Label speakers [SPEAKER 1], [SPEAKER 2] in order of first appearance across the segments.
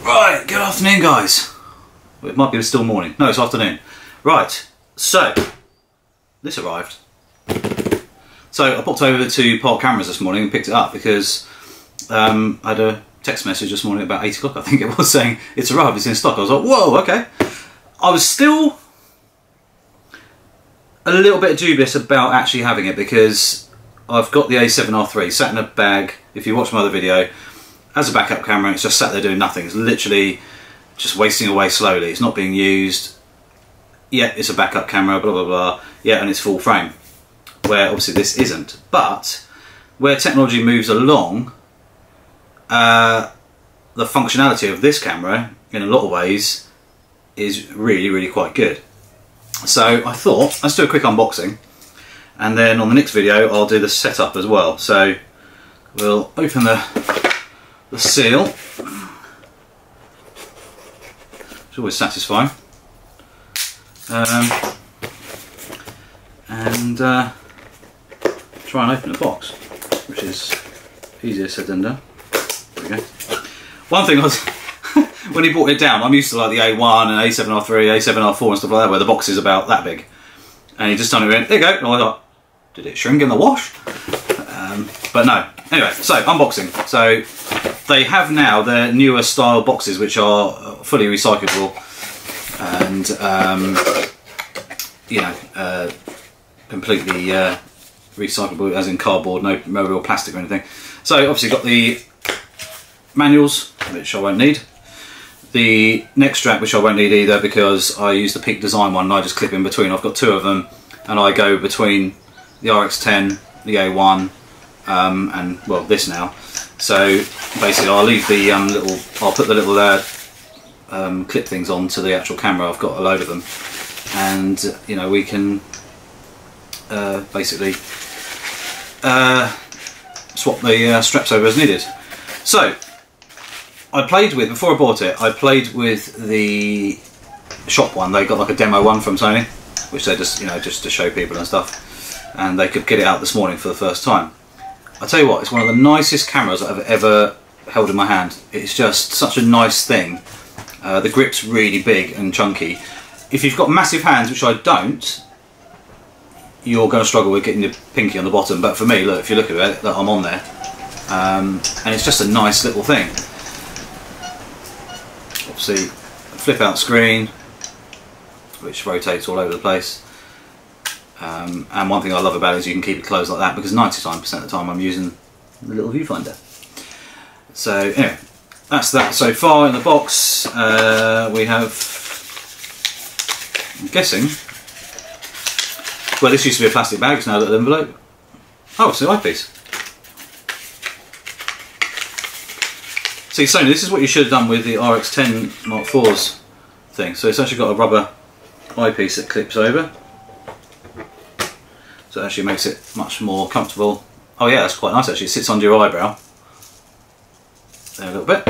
[SPEAKER 1] Right, good afternoon guys. Well, it might be still morning. No, it's afternoon. Right, so this arrived. So I popped over to Park Cameras this morning and picked it up because I had a text message this morning about 8 o'clock, I think it was, saying it's arrived, it's in stock. I was like, whoa, okay. I was still a little bit dubious about actually having it because I've got the A7R3 sat in a bag. If you watch my other video, as a backup camera, it's just sat there doing nothing. It's literally just wasting away slowly. It's not being used. Yeah, it's a backup camera, blah, blah, blah. Yeah, and it's full frame, where obviously this isn't. But where technology moves along, the functionality of this camera, in a lot of ways, is really, really quite good. So I thought, let's do a quick unboxing. And then on the next video, I'll do the setup as well. So we'll open the seal. It's always satisfying. And try and open the box, which is easier said than done. There we go. One thing was, when he brought it down, I'm used to like the A1 and A7R3, A7R4 and stuff like that, where the box is about that big. And he just turned it in, there you go, and I thought, did it shrink in the wash? But no. Anyway, so unboxing. So they have now their newer style boxes, which are fully recyclable and you know, completely recyclable, as in cardboard, no real plastic or anything. So obviously got the manuals, which I won't need. The neck strap, which I won't need either, because I use the Peak Design one and I just clip in between. I've got two of them and I go between the RX10, the A1 and well, this now. So basically I'll leave the I'll put the little clip things onto the actual camera. I've got a load of them, and you know, we can basically swap the straps over as needed. So I played with, before I bought it, I played with the shop one. They got like a demo one from Sony, which they just, you know, just to show people and stuff, and they could get it out this morning for the first time. I tell you what, it's one of the nicest cameras I've ever held in my hand. It's just such a nice thing. The grip's really big and chunky. If you've got massive hands, which I don't, you're going to struggle with getting your pinky on the bottom. But for me, look, if you look at it, look, I'm on there. And it's just a nice little thing. Obviously, a flip out screen, which rotates all over the place. And one thing I love about it is you can keep it closed like that, because 99% of the time I'm using the little viewfinder. So anyway, that's that so far in the box. We have, I'm guessing, well, this used to be a plastic bag, it's now a little envelope. Oh, it's an eyepiece. See, Sony, this is what you should have done with the RX10 Mark IV's thing. So it's actually got a rubber eyepiece that clips over. So it actually makes it much more comfortable. Oh yeah, that's quite nice actually. It sits under your eyebrow. There a little bit.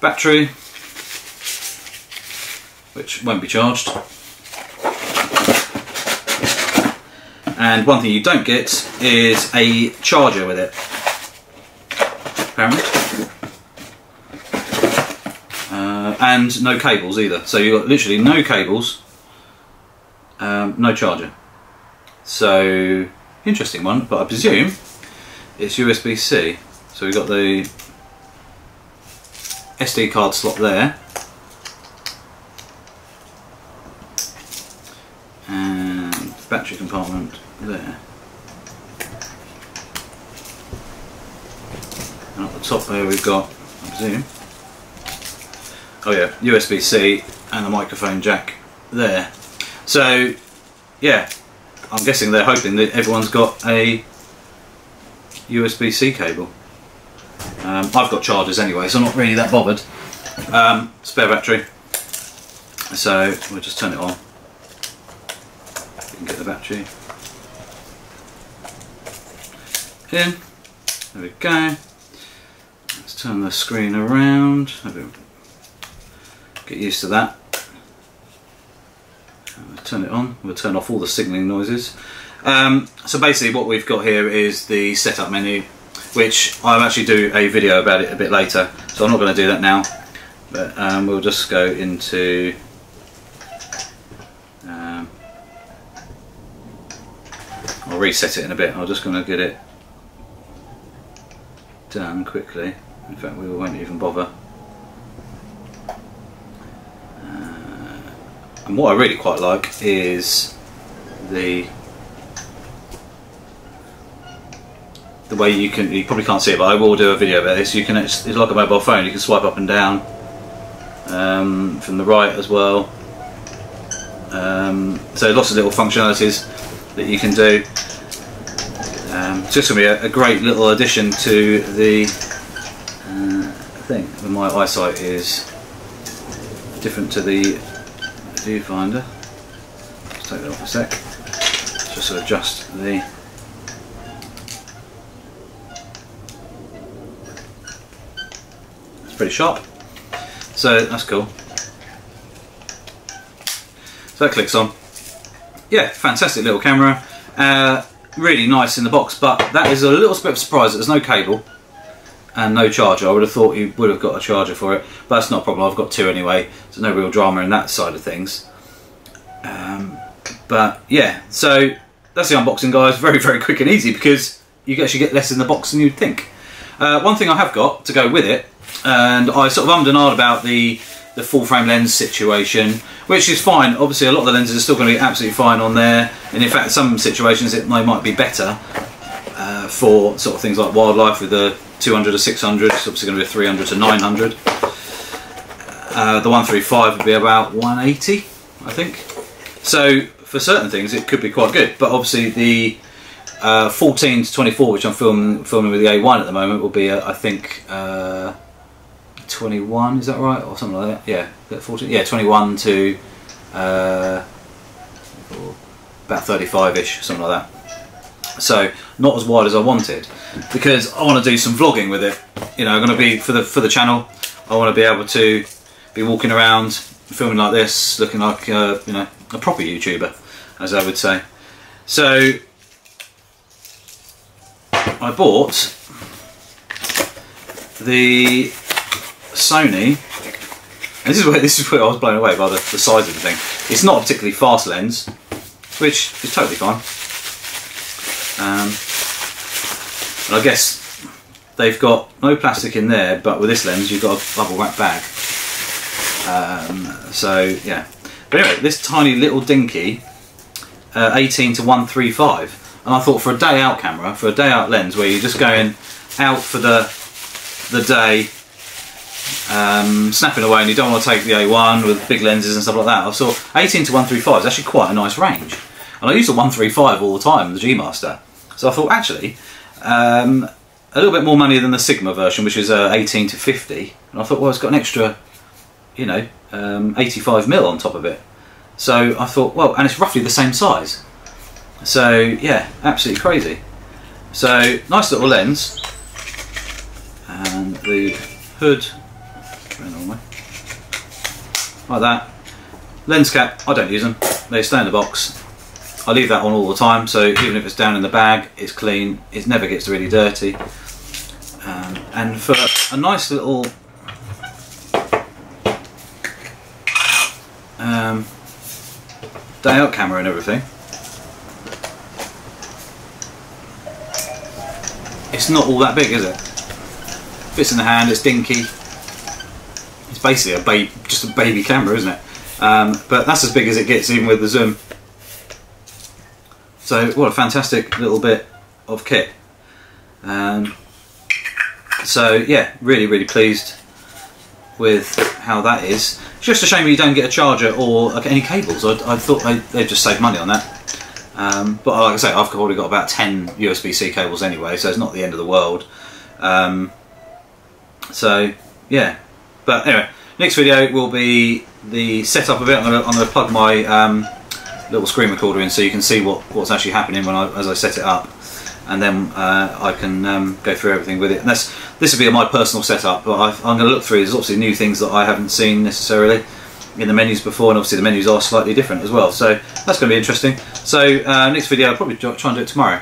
[SPEAKER 1] Battery, which won't be charged. And one thing you don't get is a charger with it, apparently. And no cables either. So you've got literally no cables, no charger. So, interesting one, but I presume it's USB-C. So we've got the SD card slot there. And battery compartment there. And at the top there we've got, I presume, oh yeah, USB-C and the microphone jack there. So yeah, I'm guessing they're hoping that everyone's got a USB-C cable. I've got chargers anyway, so I'm not really that bothered. Spare battery, so we'll just turn it on. You can get the battery in. There we go. Let's turn the screen around. Get used to that. Turn it on. We'll turn off all the signalling noises. So basically what we've got here is the setup menu. which I'll actually do a video about it a bit later, so I'm not going to do that now, but we'll just go into I'll reset it in a bit. I'm just going to get it done quickly. In fact, we won't even bother. And what I really quite like is the way you probably can't see it, but I will do a video about this. You can, it's like a mobile phone, you can swipe up and down from the right as well. So lots of little functionalities that you can do. It's just going to be a great little addition to the thing. My eyesight is different to the viewfinder. Let's take that off a sec. Just to adjust the. It's pretty sharp, so that's cool. So that clicks on. Yeah, fantastic little camera. Really nice in the box, but that is a little bit of a surprise that there's no cable and no charger. I would have thought you would have got a charger for it, but that's not a problem. I've got two anyway, so there's no real drama in that side of things. But yeah, so that's the unboxing, guys. Very, very quick and easy because you actually get less in the box than you'd think. One thing I have got to go with it, and I sort of ummed and ahed about the full frame lens situation, which is fine. Obviously a lot of the lenses are still going to be absolutely fine on there, and in fact some situations they might be better for sort of things like wildlife with the 200 to 600. It's obviously going to be a 300 to 900. The 135 would be about 180, I think. So for certain things it could be quite good, but obviously the 14 to 24, which I'm filming with the A1 at the moment, will be I think 21, is that right, or something like that? Yeah, 14. Yeah, 21 to about 35ish, something like that. So not as wide as I wanted, because I want to do some vlogging with it. You know, I'm going to be for the channel. I want to be able to be walking around, filming like this, looking like you know, a proper YouTuber, as I would say. So I bought the Sony, and this is where I was blown away by the size of the thing. It's not a particularly fast lens, which is totally fine. And I guess they've got no plastic in there, but with this lens you've got a bubble wrap bag. So yeah, but anyway, this tiny little dinky 18 to 135, and I thought for a day out camera, for a day out lens where you're just going out for the day, snapping away, and you don't want to take the A1 with big lenses and stuff like that, I thought 18 to 135 is actually quite a nice range. And I use the 135 all the time, the G Master. So I thought actually, a little bit more money than the Sigma version, which is 18 to 50. And I thought, well, it's got an extra, you know, 85mm on top of it. So I thought, well, and it's roughly the same size. So yeah, absolutely crazy. So nice little lens. And the hood, like that. Lens cap, I don't use them. They stay in the box. I leave that on all the time, so even if it's down in the bag, it's clean. It never gets really dirty. And for a nice little day out camera and everything, it's not all that big, is it? Fits in the hand, it's dinky. It's basically just a baby camera, isn't it? But that's as big as it gets, even with the zoom. So what a fantastic little bit of kit. So yeah, really, really pleased with how that is. It's just a shame you don't get a charger or any cables. I thought they'd just save money on that. But like I say, I've already got about 10 USB-C cables anyway, so it's not the end of the world. So yeah, but anyway, next video will be the setup of it. I'm going to plug my little screen recorder in so you can see what's actually happening as I set it up, and then I can go through everything with it. And this will be my personal setup, but I'm going to look through. There's obviously new things that I haven't seen necessarily in the menus before, and obviously the menus are slightly different as well, so that's going to be interesting. So next video I'll probably try and do it tomorrow.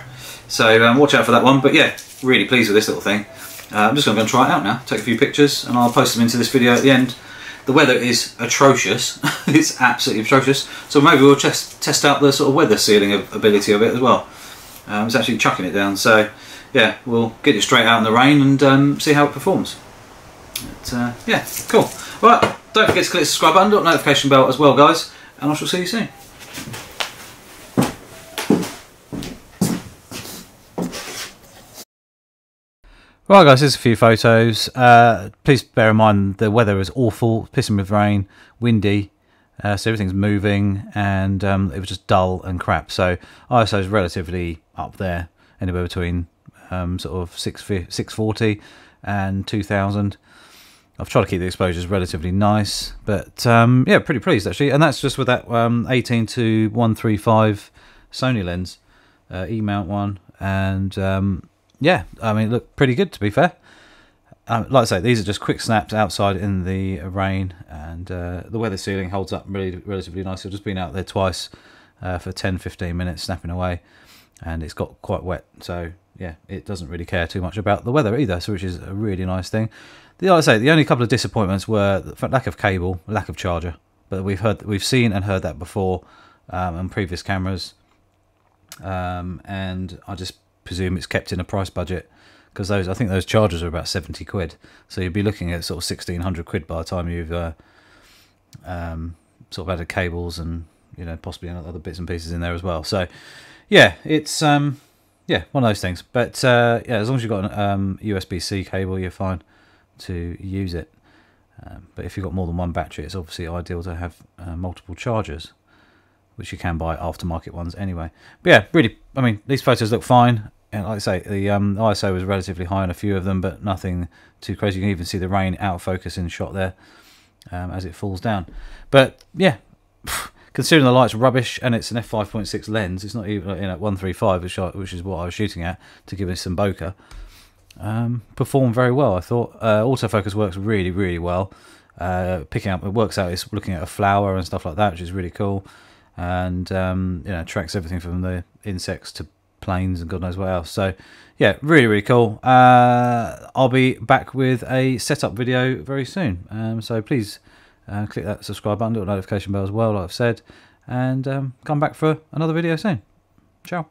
[SPEAKER 1] So watch out for that one. But yeah, really pleased with this little thing. I'm just going to go and try it out now, take a few pictures, and I'll post them into this video at the end. The weather is atrocious. It's absolutely atrocious. So maybe we'll test out the sort of weather sealing ability of it as well. It's actually chucking it down. So yeah, we'll get it straight out in the rain and see how it performs. But, yeah, cool. Right, don't forget to click the subscribe button, the notification bell as well, guys, and I shall see you soon. Right guys, here's a few photos. Please bear in mind the weather is awful, pissing with rain, windy, so everything's moving, and it was just dull and crap. So ISO is relatively up there, anywhere between sort of 640 and 2000. I've tried to keep the exposures relatively nice, but yeah, pretty pleased actually. And that's just with that 18 to 135 Sony lens, E-mount one, and yeah, I mean, look pretty good to be fair. Like I say, these are just quick snaps outside in the rain, and the weather sealing holds up relatively nicely. I've just been out there twice for 10-15 minutes snapping away, and it's got quite wet, so yeah, it doesn't really care too much about the weather either, so which is a really nice thing. Like I say, the only couple of disappointments were the lack of cable, lack of charger, but we've seen and heard that before on previous cameras, and I just presume it's kept in a price budget, because I think those chargers are about 70 quid, so you'd be looking at sort of 1600 quid by the time you've sort of added cables and, you know, possibly other bits and pieces in there as well. So yeah, it's yeah, one of those things. But yeah, as long as you've got an USB-C cable, you're fine to use it. But if you've got more than one battery, it's obviously ideal to have multiple chargers, which you can buy aftermarket ones anyway. But yeah, really, I mean, these photos look fine. And like I say, the ISO was relatively high on a few of them, but nothing too crazy. You can even see the rain out of focus in shot there as it falls down. But yeah, considering the light's rubbish and it's an f5.6 lens, it's not even at 135, which is what I was shooting at to give it some bokeh. Performed very well, I thought. Autofocus works really, really well. Picking up, it works out. It's looking at a flower and stuff like that, which is really cool. And you know, tracks everything from the insects to planes and God knows what else. So yeah, really, really cool. I'll be back with a setup video very soon. So please click that subscribe button, little notification bell as well, like I've said, and come back for another video soon. Ciao.